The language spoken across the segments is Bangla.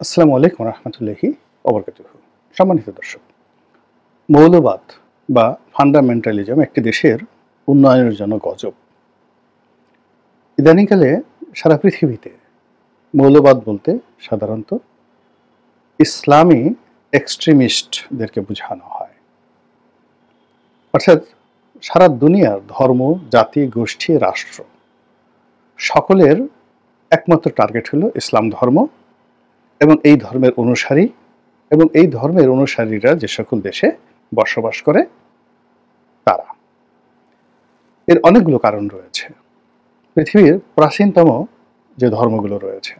আসসালামু আলাইকুম রহমতুল্লাহি ওবরকাতুহু। সম্মানিত দর্শক, মৌলবাদ বা ফান্ডামেন্টালিজম একটি দেশের উন্নয়নের জন্য গজব। ইদানিংকালে সারা পৃথিবীতে মৌলবাদ বলতে সাধারণত ইসলামী এক্সট্রিমিস্টদেরকে বোঝানো হয়। অর্থাৎ সারা দুনিয়ার ধর্ম, জাতি, গোষ্ঠী, রাষ্ট্র সকলের একমাত্র টার্গেট হলো ইসলাম ধর্ম এবং এই ধর্মের অনুসারী এবং এই ধর্মের অনুসারীরা যে সকল দেশে বসবাস করে তারা। এর অনেকগুলো কারণ রয়েছে। পৃথিবীর প্রাচীনতম যে ধর্মগুলো রয়েছে,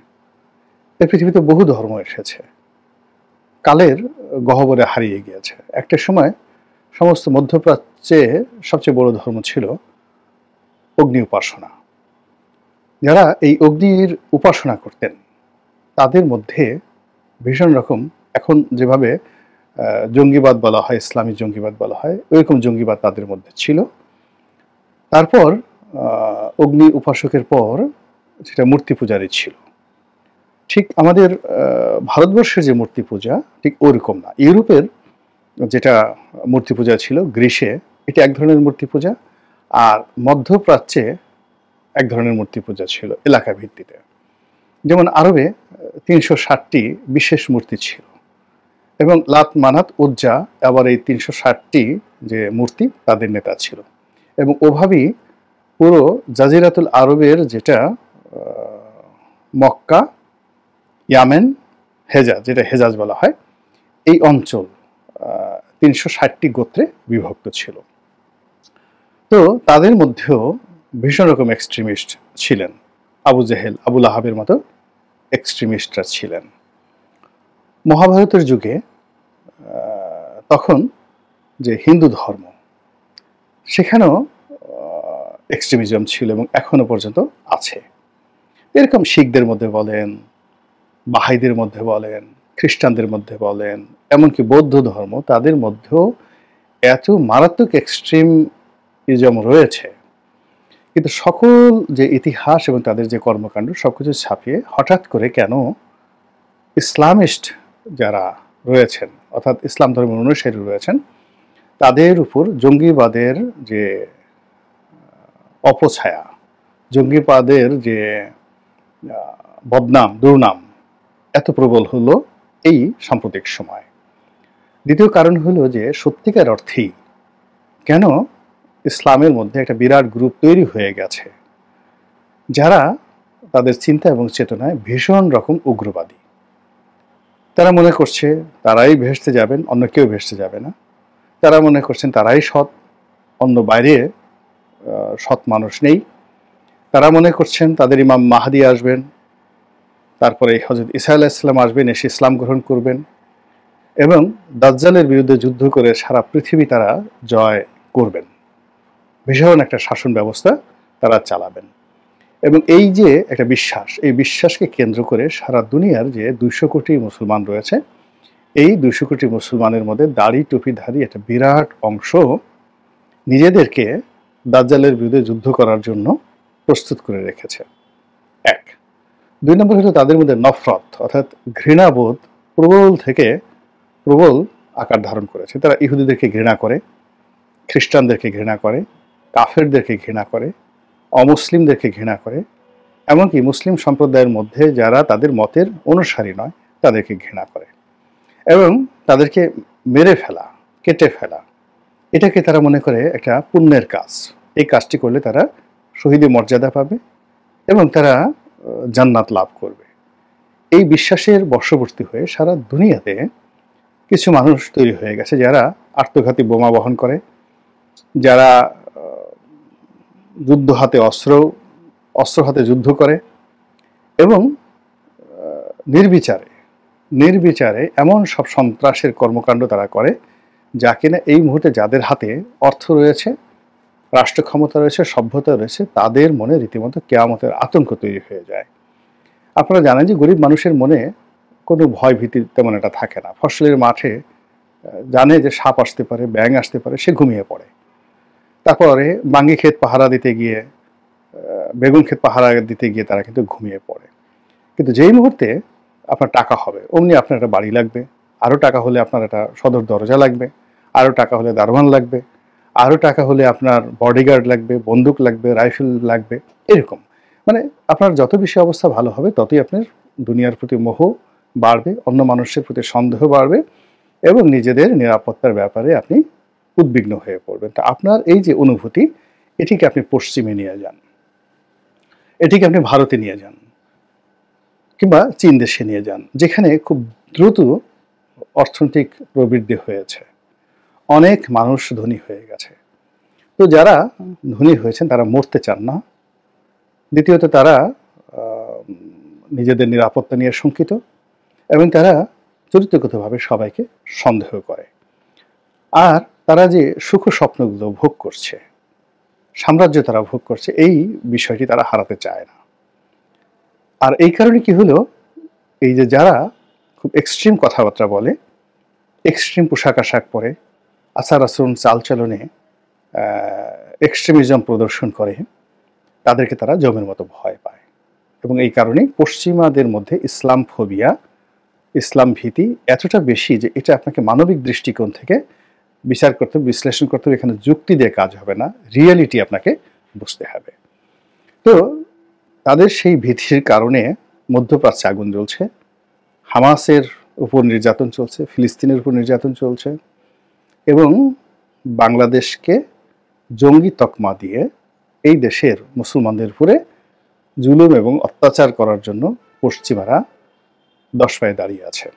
এই পৃথিবীতে বহু ধর্ম এসেছে, কালের গহ্বরে হারিয়ে গিয়েছে। একটা সময় সমস্ত মধ্যপ্রাচ্যে সবচেয়ে বড় ধর্ম ছিল অগ্নি উপাসনা। যারা এই অগ্নির উপাসনা করতেন তাদের মধ্যে ভীষণ রকম, এখন যেভাবে জঙ্গিবাদ বলা হয়, ইসলামী জঙ্গিবাদ বলা হয়, ওইরকম জঙ্গিবাদ তাদের মধ্যে ছিল। তারপর অগ্নি উপাসকের পর সেটা মূর্তি পূজারই ছিল। ঠিক আমাদের ভারতবর্ষের যে মূর্তি পূজা ঠিক ওরকম না। ইউরোপের যেটা মূর্তি পূজা ছিল গ্রীসে, এটা এক ধরনের মূর্তি পূজা, আর মধ্যপ্রাচ্যে এক ধরনের মূর্তি পূজা ছিল এলাকা ভিত্তিতে। যেমন আরবে ৩৬০টি বিশেষ মূর্তি ছিল এবং লাত, মানাত, উজ্জা আবার এই ৩৬০টি যে মূর্তি তাদের নেতা ছিল। এবং ওভাবেই পুরো জাজিরাতুল আরবের যেটা মক্কা, ইয়ামেন, হেজাজ, যেটা হেজাজ বলা হয়, এই অঞ্চল ৩৬০টি গোত্রে বিভক্ত ছিল। তো তাদের মধ্যেও ভীষণ রকম এক্সট্রিমিস্ট ছিলেন। আবু জেহেল, আবু লাহাবের মতো এক্সট্রিমিস্টরা ছিলেন। মহাভারতের যুগে তখন যে হিন্দু ধর্ম, সেখানেও এক্সট্রিমিজম ছিল এবং এখনো পর্যন্ত আছে। এরকম শিখদের মধ্যে বলেন, বাহাইদের মধ্যে বলেন, খ্রিস্টানদের মধ্যে বলেন, এমনকি বৌদ্ধ ধর্ম, তাদের মধ্যেও এত মারাত্মক এক্সট্রিমিজম রয়েছে। কিন্তু সকল যে ইতিহাস এবং তাদের যে কর্মকাণ্ড সবকিছু ছাপিয়ে হঠাৎ করে কেন ইসলামিস্ট যারা রয়েছেন, অর্থাৎ ইসলাম ধর্মের অনুসারী রয়েছেন, তাদের উপর জঙ্গিবাদের যে অপছায়া, জঙ্গিবাদের যে বদনাম, দুর্নাম এত প্রবল হলো এই সাম্প্রতিক সময়। দ্বিতীয় কারণ হলো যে সত্যিকার অর্থেই কেন ইসলামের মধ্যে একটা বিরাট গ্রুপ তৈরি হয়ে গেছে যারা তাদের চিন্তা এবং চেতনায় ভীষণ রকম উগ্রবাদী। তারা মনে করছে তারাই ভেস্তে যাবেন, অন্য কেউ ভেস্তে যাবে না। তারা মনে করছেন তারাই সৎ, অন্য বাইরে সৎ মানুষ নেই। তারা মনে করছেন তাদের ইমাম মাহাদি আসবেন, তারপরে হযরত ঈসা আলাইহিস সালাম আসবেন, এসে ইসলাম গ্রহণ করবেন এবং দাজ্জালের বিরুদ্ধে যুদ্ধ করে সারা পৃথিবী তারা জয় করবেন। ভীষণ একটা শাসন ব্যবস্থা তারা চালাবেন। এবং এই যে একটা বিশ্বাস, এই বিশ্বাসকে কেন্দ্র করে সারা দুনিয়ার যে ২০০ কোটি মুসলমান রয়েছে, এই ২০০ কোটি মুসলমানের মধ্যে দাড়ি টুপিধারী একটা বিরাট অংশ নিজেদেরকে দাজ্জালের বিরুদ্ধে যুদ্ধ করার জন্য প্রস্তুত করে রেখেছে। এক। ২ নম্বর হলো তাদের মধ্যে নফরত, অর্থাৎ ঘৃণাবোধ প্রবল থেকে প্রবল আকার ধারণ করেছে। তারা ইহুদিদেরকে ঘৃণা করে, খ্রিস্টানদেরকে ঘৃণা করে, কাফেরদেরকে ঘৃণা করে, অমুসলিমদেরকে ঘৃণা করে, এমনকি মুসলিম সম্প্রদায়ের মধ্যে যারা তাদের মতের অনুসারী নয় তাদেরকে ঘৃণা করে এবং তাদেরকে মেরে ফেলা, কেটে ফেলা, এটাকে তারা মনে করে একটা পুণ্যের কাজ। এই কাজটি করলে তারা শহীদি মর্যাদা পাবে এবং তারা জান্নাত লাভ করবে। এই বিশ্বাসের বশবর্তী হয়ে সারা দুনিয়াতে কিছু মানুষ তৈরি হয়ে গেছে যারা আত্মঘাতী বোমা বহন করে, যারা যুদ্ধ হাতে অস্ত্র হাতে যুদ্ধ করে এবং নির্বিচারে এমন সব সন্ত্রাসের কর্মকাণ্ড তারা করে যা কিনা এই মুহূর্তে যাদের হাতে অর্থ রয়েছে, রাষ্ট্র ক্ষমতা রয়েছে, সভ্যতা রয়েছে, তাদের মনে রীতিমতো কিয়ামতের আতঙ্ক তৈরি হয়ে যায়। আপনারা জানেন যে গরিব মানুষের মনে কোনো ভয় ভীতি তেমন একটা থাকে না। ফসলের মাঠে জানে যে সাপ আসতে পারে, ব্যাঙ আসতে পারে, সে ঘুমিয়ে পড়ে। তারপরে বাঙ্গি ক্ষেত পাহারা দিতে গিয়ে, বেগুন ক্ষেত পাহারা দিতে গিয়ে তারা কিন্তু ঘুমিয়ে পড়ে। কিন্তু যেই মুহূর্তে আপনার টাকা হবে, অমনি আপনার একটা বাড়ি লাগবে, আরও টাকা হলে আপনার একটা সদর দরজা লাগবে, আরও টাকা হলে দারোয়ান লাগবে, আরও টাকা হলে আপনার বডিগার্ড লাগবে, বন্দুক লাগবে, রাইফেল লাগবে, এরকম। মানে আপনার যত বেশি অবস্থা ভালো হবে ততই আপনার দুনিয়ার প্রতি মোহ বাড়বে, অন্য মানুষের প্রতি সন্দেহ বাড়বে এবং নিজেদের নিরাপত্তার ব্যাপারে আপনি উদ্বিগ্ন হয়ে পড়বেন। তা আপনার এই যে অনুভূতি, এটিকে আপনি পশ্চিমে নিয়ে যান, এটিকে আপনি ভারতে নিয়ে যান কিংবা চীন দেশে নিয়ে যান, যেখানে খুব দ্রুত অর্থনৈতিক প্রবৃদ্ধি হয়েছে, অনেক মানুষ ধনী হয়ে গেছে। তো যারা ধনী হয়েছেন তারা মরতে চান না, দ্বিতীয়ত তারা নিজেদের নিরাপত্তা নিয়ে শঙ্কিত এবং তারা চরিত্রগতভাবে সবাইকে সন্দেহ করে। আর তারা যে সুখ স্বপ্নগুলো ভোগ করছে, সাম্রাজ্য তারা ভোগ করছে, এই বিষয়টি তারা হারাতে চায় না। আর এই কারণে কি হলো, এই যে যারা খুব এক্সট্রিম কথাবার্তা বলে, এক্সট্রিম পোশাক আশাক পরে, আচার আচরণ চালচলনে এক্সট্রিমিজম প্রদর্শন করে, তাদেরকে তারা জমের মতো ভয় পায়। এবং এই কারণে পশ্চিমাদের মধ্যে ইসলাম ফোবিয়া, ইসলাম ভীতি এতটা বেশি যে এটা আপনাকে মানবিক দৃষ্টিকোণ থেকে বিচার করতে, বিশ্লেষণ করতে হবে। এখানে যুক্তি দিয়ে কাজ হবে না, রিয়েলিটি আপনাকে বুঝতে হবে। তো তাদের সেই ভীতির কারণে মধ্যপ্রাচ্যে আগুন জ্বলছে, হামাসের উপর নির্যাতন চলছে, ফিলিস্তিনের উপর নির্যাতন চলছে এবং বাংলাদেশকে জঙ্গি তকমা দিয়ে এই দেশের মুসলমানদের উপরে জুলুম এবং অত্যাচার করার জন্য পশ্চিমারা 10 পায়ে দাঁড়িয়ে আছে।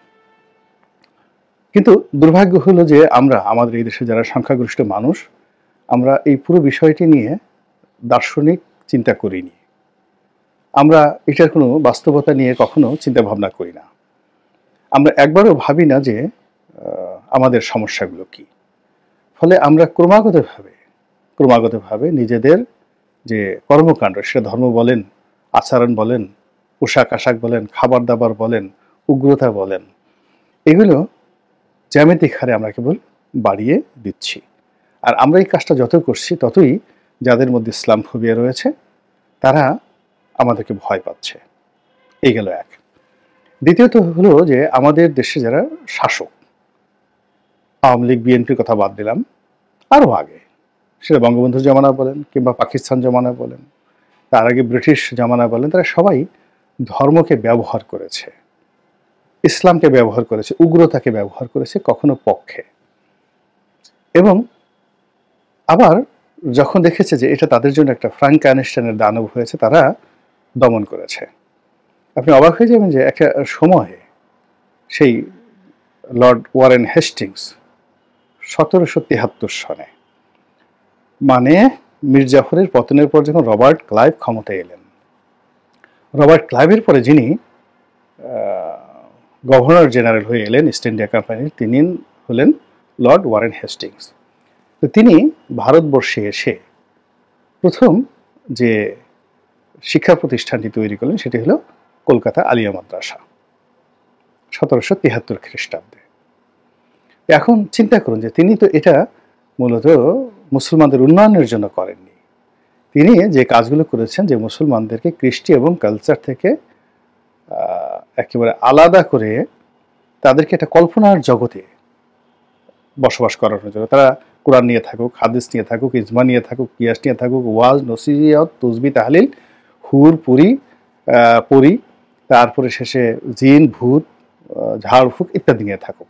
কিন্তু দুর্ভাগ্য হলো যে আমরা, আমাদের এই দেশে যারা সংখ্যাগরিষ্ঠ মানুষ, আমরা এই পুরো বিষয়টি নিয়ে দার্শনিক চিন্তা করিনি। আমরা এটার কোনো বাস্তবতা নিয়ে কখনো চিন্তা ভাবনা করি না। আমরা একবারও ভাবি না যে আমাদের সমস্যাগুলো কি। ফলে আমরা ক্রমাগতভাবে নিজেদের যে কর্মকাণ্ড, সেটা ধর্ম বলেন, আচরণ বলেন, পোশাক আশাক বলেন, খাবার দাবার বলেন, উগ্রতা বলেন, এগুলো জ্যামিতিক হারে আমরা কেবল বাড়িয়ে দিচ্ছি। আর আমরা এই কাজটা যত করছি ততই যাদের মধ্যে ইসলাম ফোবিয়া রয়েছে তারা আমাদেরকে ভয় পাচ্ছে। এই গেল এক। দ্বিতীয়ত হলো যে আমাদের দেশে যারা শাসক, আওয়ামী লীগ বিএনপির কথা বাদ দিলাম, আরও আগে, সেটা বঙ্গবন্ধুর জমানা বলেন কিংবা পাকিস্তান জমানা বলেন, তার আগে ব্রিটিশ জমানা বলেন, তারা সবাই ধর্মকে ব্যবহার করেছে, ইসলামকে ব্যবহার করেছে, উগ্রতাকে ব্যবহার করেছে, কখনো পক্ষে। এবং আবার যখন দেখেছে যে এটা তাদের জন্য একটা ফ্রাঙ্কেনস্টাইনের দানব হয়েছে, তারা দমন করেছে। আপনি অবাক হয়ে যাবেন যে একটা সময়ে সেই লর্ড ওয়ারেন হেস্টিংস 1773 সনে, মানে মীর জাফরের পতনের পর যখন রবার্ট ক্লাইভ ক্ষমতায় এলেন, রবার্ট ক্লাইভের পরে যিনি গভর্নর জেনারেল হয়ে এলেন ইস্ট ইন্ডিয়া কোম্পানির, তিনি হলেন লর্ড ওয়ারেন হেস্টিংস। তো তিনি ভারতবর্ষে এসে প্রথম যে শিক্ষা প্রতিষ্ঠানটি তৈরি করলেন সেটি হলো কলকাতা আলিয়া মাদ্রাসা, 1773 খ্রিস্টাব্দে। এখন চিন্তা করুন যে তিনি তো এটা মূলত মুসলমানদের উন্নয়নের জন্য করেননি। তিনি যে কাজগুলো করেছেন, যে মুসলমানদেরকে কৃষ্টি এবং কালচার থেকে একেবারে আলাদা করে তাদেরকে একটা কল্পনার জগতে বসবাস করানোর জন্য, তারা কোরআন নিয়ে থাকুক, হাদিস নিয়ে থাকুক, ইজমা নিয়ে থাকুক, কিয়াস নিয়ে থাকুক, ওয়াজ, নসিহত, তসবিহ, তাহলিল, হুর, পরি, তারপরে শেষে জিন, ভূত, ঝাড়ফুঁক ইত্যাদি নিয়ে থাকুক।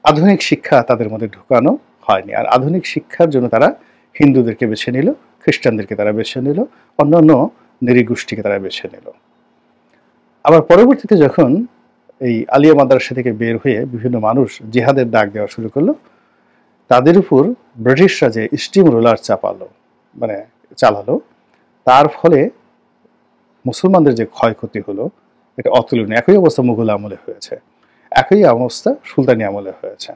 আধুনিক শিক্ষা তাদের মধ্যে ঢুকানো হয়নি। আর আধুনিক শিক্ষার জন্য তারা হিন্দুদেরকে বেছে নিল, খ্রিস্টানদেরকে তারা বেছে নিল, অন্যান্য নৃগোষ্ঠীকে তারা বেছে নিল। আবার পরবর্তীতে যখন এই আলিয়া মাদ্রাসা থেকে বের হয়ে বিভিন্ন মানুষ জিহাদের ডাক দেওয়া শুরু করলো, তাদের উপর ব্রিটিশরা যে স্টিম রোলার চালালো, তার ফলে মুসলমানদের যে ক্ষয়ক্ষতি হলো এটা অতুলনীয়। একই অবস্থা মুঘল আমলে হয়েছে, একই অবস্থা সুলতানি আমলে হয়েছে,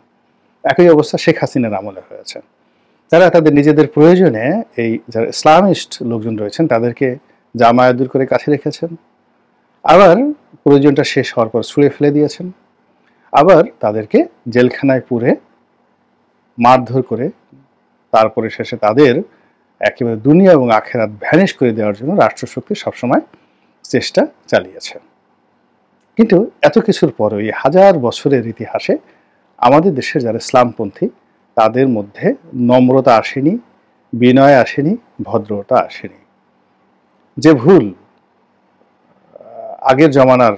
একই অবস্থা শেখ হাসিনার আমলে হয়েছে। তারা তাদের নিজেদের প্রয়োজনে এই যারা ইসলামিস্ট লোকজন রয়েছেন তাদেরকে জামায়াত করে কাছে রেখেছেন, আবার প্রয়োজনটা শেষ হওয়ার পর ছুঁড়ে ফেলে দিয়েছেন, আবার তাদেরকে জেলখানায় পুরে মারধর করে তারপরে শেষে তাদের একেবারে দুনিয়া এবং আখেরাত ভ্যানিশ করে দেওয়ার জন্য রাষ্ট্রশক্তি সবসময় চেষ্টা চালিয়েছে। কিন্তু এত কিছুর পরও এই হাজার বছরের ইতিহাসে আমাদের দেশের যারা ইসলামপন্থী তাদের মধ্যে নম্রতা আসেনি, বিনয় আসেনি, ভদ্রতা আসেনি। যে ভুল আগের জমানার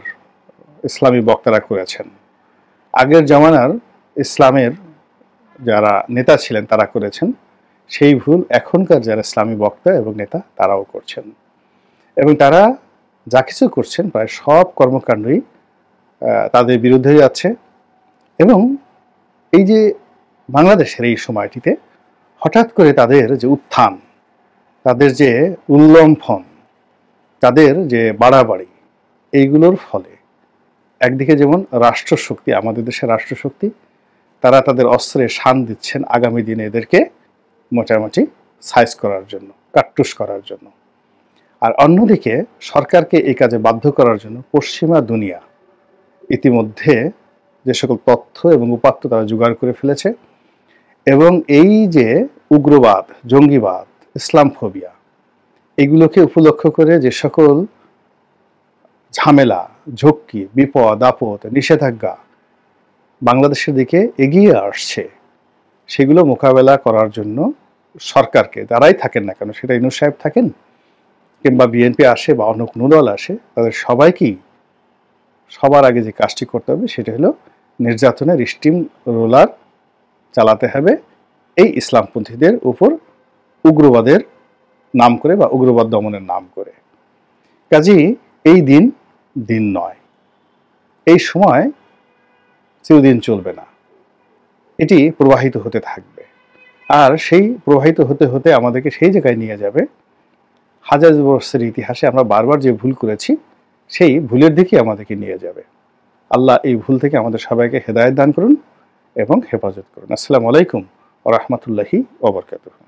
ইসলামী বক্তারা করেছেন, আগের জমানার ইসলামের যারা নেতা ছিলেন তারা করেছেন, সেই ভুল এখনকার যারা ইসলামী বক্তা এবং নেতা তারাও করছেন। এবং তারা যা কিছু করছেন প্রায় সব কর্মকাণ্ডই তাদের বিরুদ্ধে যাচ্ছে। এবং এই যে বাংলাদেশের এই সময়টিতে হঠাৎ করে তাদের যে উত্থান, তাদের যে উল্লম্ফন, তাদের যে বাড়াবাড়ি, এইগুলোর ফলে একদিকে যেমন রাষ্ট্রশক্তি, আমাদের দেশের রাষ্ট্রশক্তি, তারা তাদের অস্ত্রে শান দিচ্ছেন আগামী দিনে এদেরকে মোটামুটি সাইজ করার জন্য, কাট্টুস করার জন্য। আর অন্যদিকে সরকারকে এই কাজে বাধ্য করার জন্য পশ্চিমা দুনিয়া ইতিমধ্যে যে সকল তথ্য এবং উপাত্ত তারা জোগাড় করে ফেলেছে, এবং এই যে উগ্রবাদ, জঙ্গিবাদ, ইসলামফোবিয়া, এগুলোকে উপলক্ষ করে যে সকল ঝামেলা, ঝক্কি, বিপদ আপদ, নিষেধাজ্ঞা বাংলাদেশের দিকে এগিয়ে আসছে, সেগুলো মোকাবেলা করার জন্য সরকারকে, যারাই থাকেন না কেন, সেটা ইউনূস সাহেব থাকেন কিংবা বিএনপি আসে বা অন্য কোনো দল আসে, তাদের সবাইকেই সবার আগে যে কাজটি করতে হবে সেটা হলো নির্যাতনের স্টিম রোলার চালাতে হবে এই ইসলামপন্থীদের উপর, উগ্রবাদের নাম করে বা উগ্রবাদ দমনের নাম করে। কাজেই এই দিন দিন নয়, এই সময় চিরদিন চলবে না, এটি প্রবাহিত হতে থাকবে। আর সেই প্রবাহিত হতে হতে আমাদেরকে সেই জায়গায় নিয়ে যাবে, হাজার বছরের ইতিহাসে আমরা বারবার যে ভুল করেছি সেই ভুলের দিকে আমাদেরকে নিয়ে যাবে। আল্লাহ এই ভুল থেকে আমাদের সবাইকে হেদায়েত দান করুন এবং হেফাজত করুন। আসসালামু আলাইকুম ওয়া রাহমাতুল্লাহি ওয়া বারাকাতুহু।